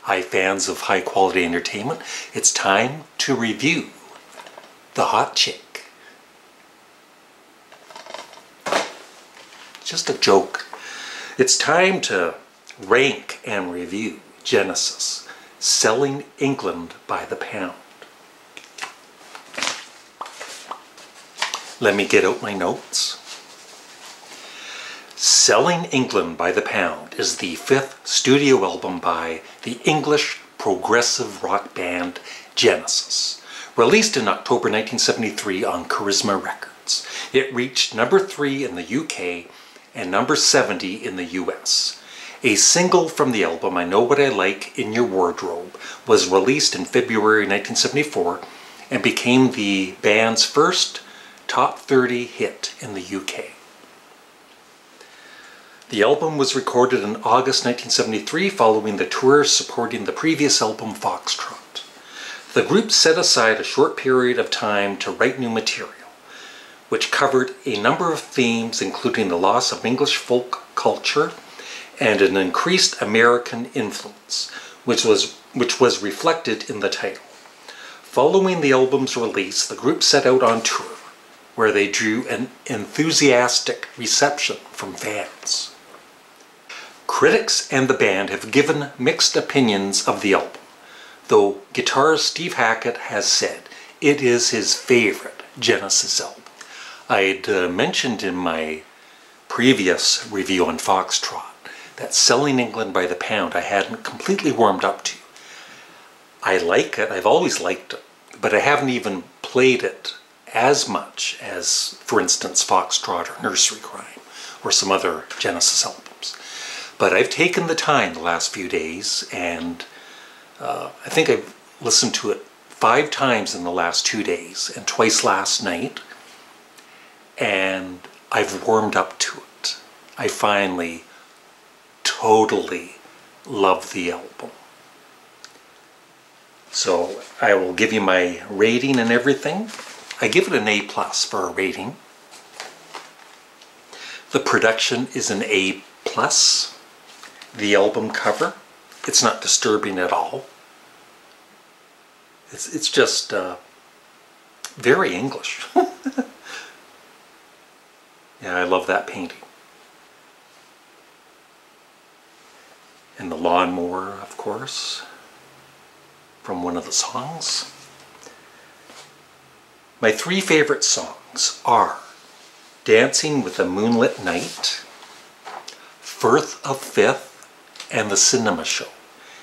Hi fans of high quality entertainment, it's time to review The Hot Chick. Just a joke. It's time to rank and review Genesis, Selling England by the Pound. Let me get out my notes. Selling England by the Pound is the fifth studio album by the English progressive rock band Genesis, released in October 1973 on Charisma Records. It reached number 3 in the UK and number 70 in the US. A single from the album, I Know What I Like in Your Wardrobe, was released in February 1974 and became the band's first top 30 hit in the UK. The album was recorded in August 1973 following the tour supporting the previous album Foxtrot. The group set aside a short period of time to write new material, which covered a number of themes including the loss of English folk culture and an increased American influence, which was reflected in the title. Following the album's release, the group set out on tour, where they drew an enthusiastic reception from fans. Critics and the band have given mixed opinions of the album, though guitarist Steve Hackett has said it is his favorite Genesis album. I'd mentioned in my previous review on Foxtrot that Selling England by the Pound I hadn't completely warmed up to. I like it, I've always liked it, but I haven't even played it as much as, for instance, Foxtrot or Nursery Crime or some other Genesis albums. But I've taken the time the last few days, and I think I've listened to it 5 times in the last 2 days and twice last night, and I've warmed up to it. I finally totally love the album. So I will give you my rating and everything. I give it an A+ for a rating. The production is an A+. The album cover, it's not disturbing at all. It's just very English. Yeah, I love that painting. And the lawnmower, of course, from one of the songs. My 3 favorite songs are Dancing with a Moonlit Night, Firth of Fifth, and The Cinema Show.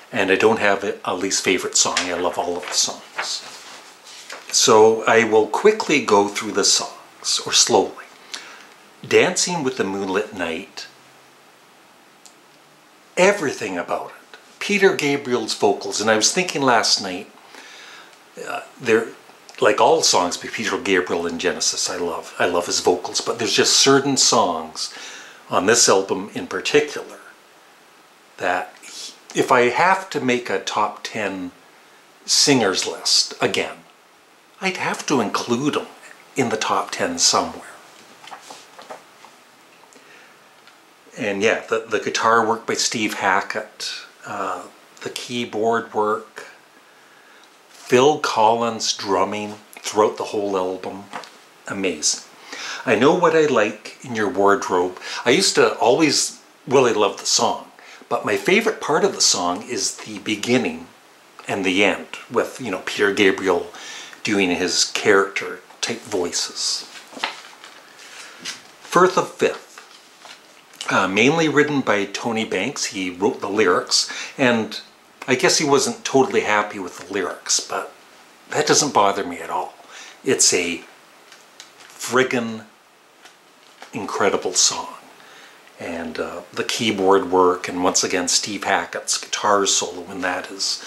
And I don't have a least favorite song. I love all of the songs. So I will quickly go through the songs, or slowly. Dancing with the Moonlit Night, everything about it. Peter Gabriel's vocals, and I was thinking last night, they're like all songs by Peter Gabriel in Genesis, I love his vocals, but there's just certain songs on this album in particular that if I have to make a top 10 singers list again, I'd have to include them in the top 10 somewhere. And yeah, the guitar work by Steve Hackett, the keyboard work, Phil Collins drumming throughout the whole album, amazing. I Know What I Like in Your Wardrobe. I used to always really love the song, but my favorite part of the song is the beginning and the end with, you know, Peter Gabriel doing his character type voices. Firth of Fifth. Mainly written by Tony Banks. He wrote the lyrics, and I guess he wasn't totally happy with the lyrics, but that doesn't bother me at all. It's a friggin' incredible song. And the keyboard work, and once again Steve Hackett's guitar solo in that is...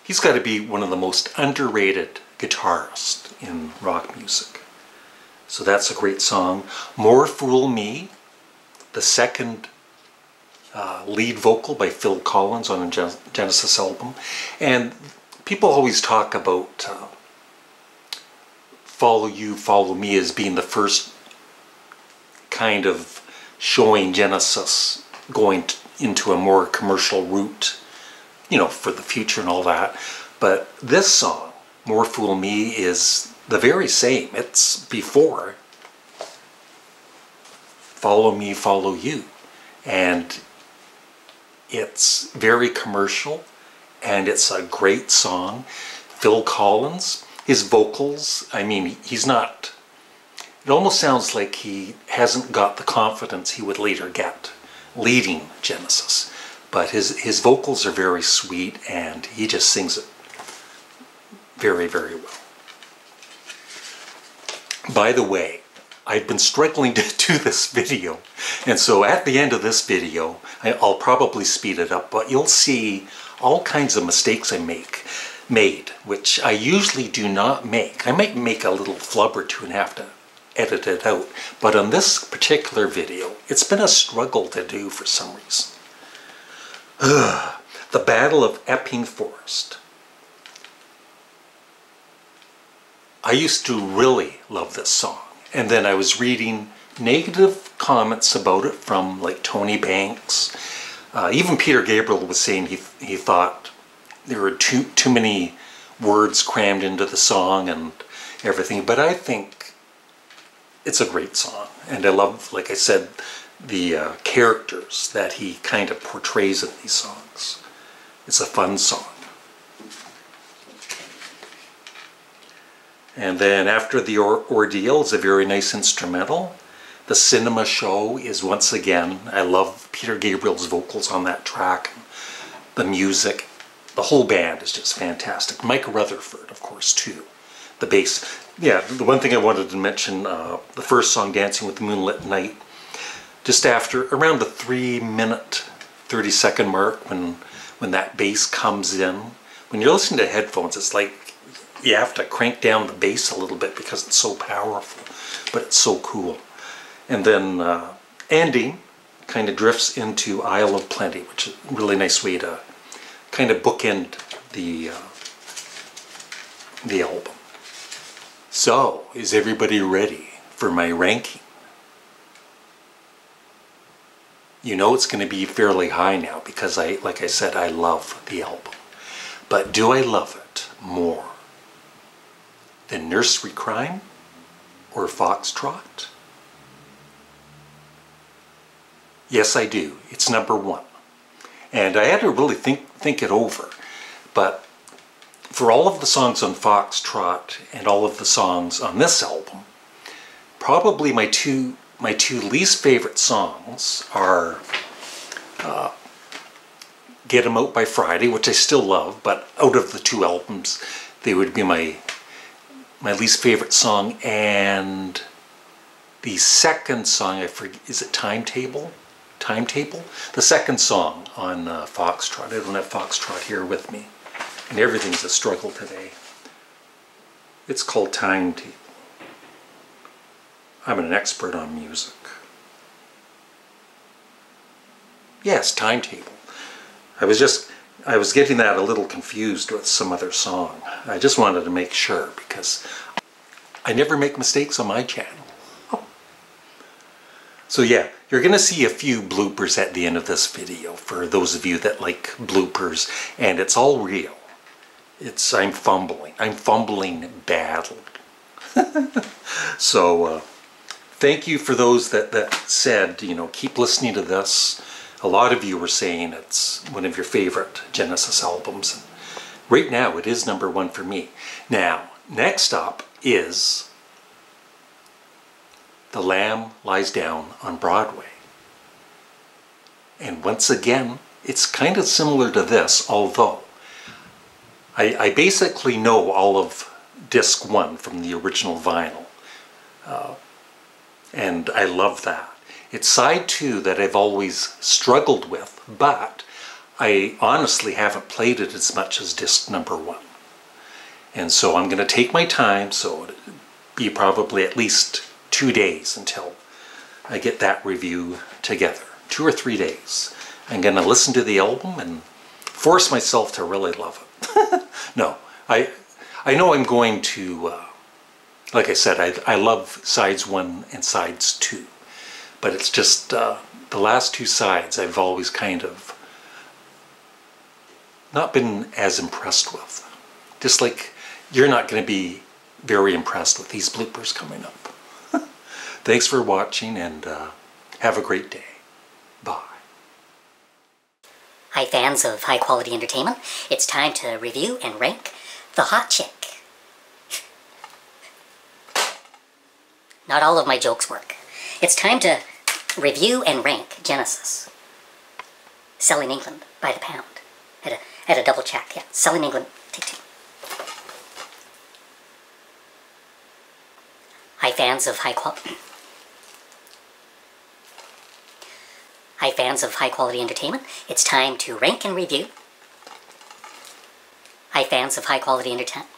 he's got to be one of the most underrated guitarists in rock music. So that's a great song. More Fool Me, the second lead vocal by Phil Collins on a Genesis album. And people always talk about Follow You, Follow Me as being the first kind of showing Genesis going into a more commercial route, you know, for the future and all that. But this song, More Fool Me, is the very same. It's before Follow Me, Follow You. And it's very commercial, and it's a great song. Phil Collins, his vocals, I mean, he's not, it almost sounds like he hasn't got the confidence he would later get leading Genesis. But his vocals are very sweet, and he just sings it very, very well. By the way, I've been struggling to do this video, and so at the end of this video, I'll probably speed it up, but you'll see all kinds of mistakes I made, which I usually do not make. I might make a little flub or two and have to edit it out, but on this particular video, it's been a struggle to do for some reason. The Battle of Epping Forest. I used to really love this song, and then I was reading negative comments about it from like Tony Banks. Even Peter Gabriel was saying he thought there were too many words crammed into the song and everything, but I think it's a great song, and I love, like I said, the characters that he kind of portrays in these songs. It's a fun song. And then After the Ordeal is a very nice instrumental. The Cinema Show is, once again, I love Peter Gabriel's vocals on that track. The music, the whole band is just fantastic. Mike Rutherford, of course, too. The bass. Yeah, the one thing I wanted to mention, the first song, Dancing with the Moonlit Night, just after, around the 3-minute, 30-second mark, when that bass comes in, when you're listening to headphones, it's like you have to crank down the bass a little bit because it's so powerful, but it's so cool. And then ending kind of drifts into Isle of Plenty, which is a really nice way to kind of bookend the album. So, is everybody ready for my ranking? You know it's going to be fairly high now because, like I said, I love the album. But do I love it more than Nursery Crime or Foxtrot? Yes, I do. It's number one. And I had to really think it over. But for all of the songs on Foxtrot and all of the songs on this album, probably my two least favorite songs are Get 'Em Out by Friday, which I still love, but out of the two albums, they would be my least favorite song, and the second song, I forget, is it Timetable? Timetable? The second song on Foxtrot. I don't have Foxtrot here with me, and everything's a struggle today. It's called Timetable. I'm an expert on music. Yes, Timetable. I was getting that a little confused with some other song. I just wanted to make sure because I never make mistakes on my channel. Oh. So yeah, you're going to see a few bloopers at the end of this video for those of you that like bloopers, and it's all real. I'm fumbling. I'm fumbling badly. So thank you for those that said, you know, keep listening to this. A lot of you were saying it's one of your favorite Genesis albums. And right now, it is number one for me. Now, next up is The Lamb Lies Down on Broadway. And once again, it's kind of similar to this, although I basically know all of disc 1 from the original vinyl. And I love that. It's side 2 that I've always struggled with, but I honestly haven't played it as much as disc number 1. And so I'm going to take my time, so it'll be probably at least 2 days until I get that review together. 2 or 3 days. I'm going to listen to the album and force myself to really love it. No, I know I'm going to, like I said, I love sides 1 and sides 2. But it's just the last two sides I've always kind of not been as impressed with. Just like you're not going to be very impressed with these bloopers coming up. Thanks for watching, and have a great day. Bye. Hi fans of high quality entertainment, it's time to review and rank The Hot Chick. Not all of my jokes work. It's time to review and rank Genesis. Selling England by the pound. Had a double check, yeah. Selling England, take two. Hi fans of high quality entertainment, it's time to rank and review. Hi fans of high quality entertainment.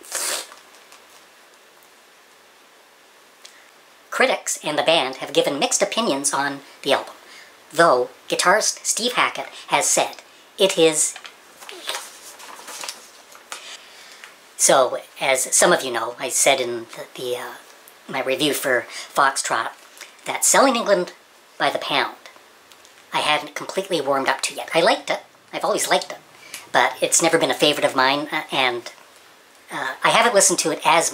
Critics and the band have given mixed opinions on the album, though guitarist Steve Hackett has said it is. So, as some of you know, I said in my review for Foxtrot that Selling England by the pound I hadn't completely warmed up to yet. I liked it. I've always liked it. But it's never been a favorite of mine, and I haven't listened to it as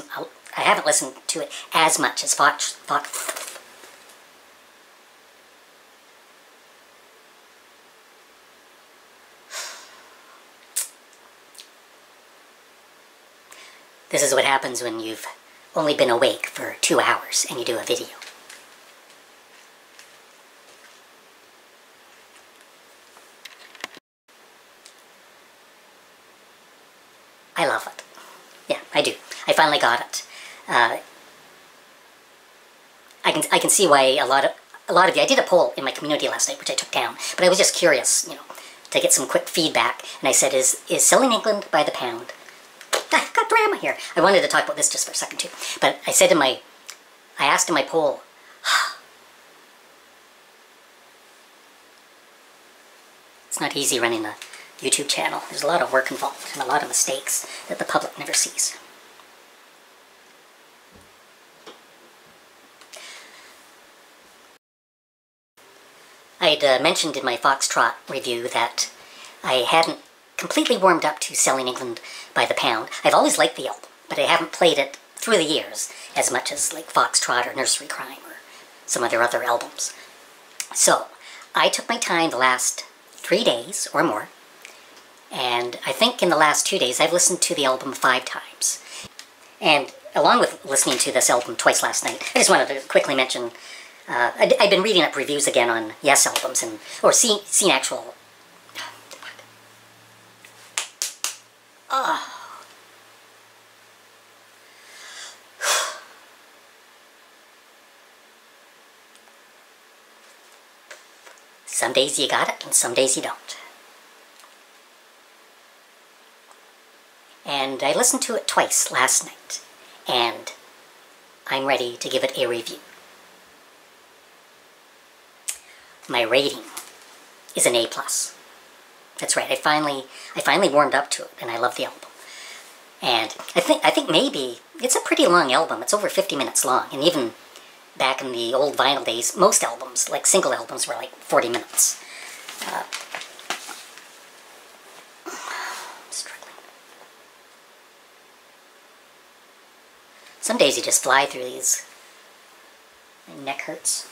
much as Fox. This is what happens when you've only been awake for 2 hours and you do a video. I love it. Yeah, I do. I finally got it. I can see why a lot of you. I did a poll in my community last night, which I took down, but I was just curious, to get some quick feedback. And I said, "Is Selling England by the pound?" I've got drama here. I wanted to talk about this just for a second too, but I asked in my poll. It's not easy running a YouTube channel. There's a lot of work involved and a lot of mistakes that the public never sees. I'd mentioned in my Foxtrot review that I hadn't completely warmed up to Selling England by the pound. I've always liked the album, but I haven't played it through the years as much as like Foxtrot or Nursery Crime or some of their other albums. So, I took my time the last 3 days or more, and I think in the last 2 days I've listened to the album 5 times. And along with listening to this album twice last night, I just wanted to quickly mention, I've been reading up reviews again on Yes albums, or seen actual... Some days you got it, and some days you don't. And I listened to it twice last night, and I'm ready to give it a review. My rating is an A+. That's right, I finally warmed up to it, and I love the album. And I think maybe it's a pretty long album. It's over 50 minutes long, and even back in the old vinyl days, most albums, like single albums, were like 40 minutes. I'm struggling. Some days you just fly through these. My neck hurts.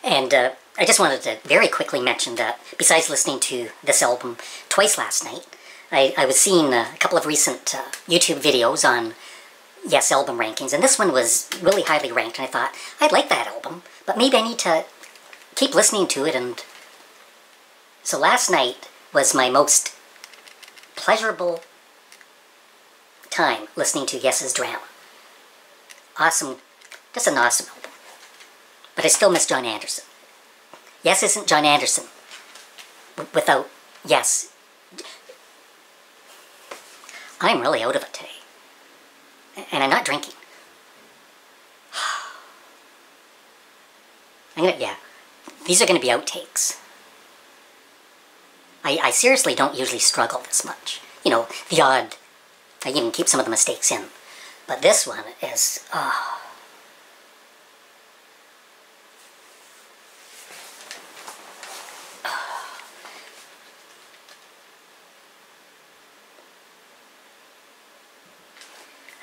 And I just wanted to very quickly mention that besides listening to this album twice last night, I was seeing a couple of recent YouTube videos on Yes album rankings, and this one was really highly ranked, and I thought, I'd like that album, but maybe I need to keep listening to it. And so last night was my most pleasurable time listening to Yes's drama. Awesome, just an awesome album. But I still miss John Anderson. Yes isn't John Anderson without Yes. I'm really out of it today. And I'm not drinking. These are going to be outtakes. I seriously don't usually struggle this much. I even keep some of the mistakes in. But this one is,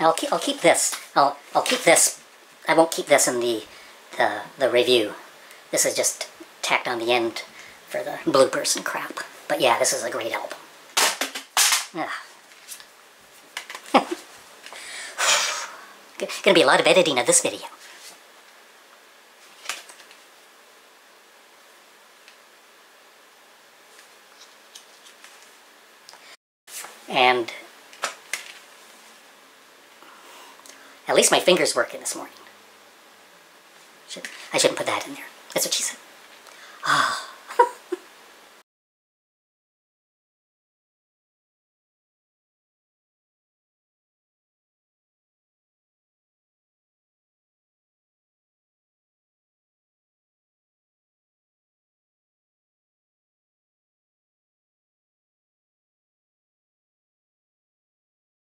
I'll keep this. I'll keep this. I won't keep this in the review. This is just tacked on the end for the bloopers and crap. But yeah, this is a great album. Gonna be a lot of editing of this video. And at least my finger's working this morning. I shouldn't put that in there. That's what she said. Ah.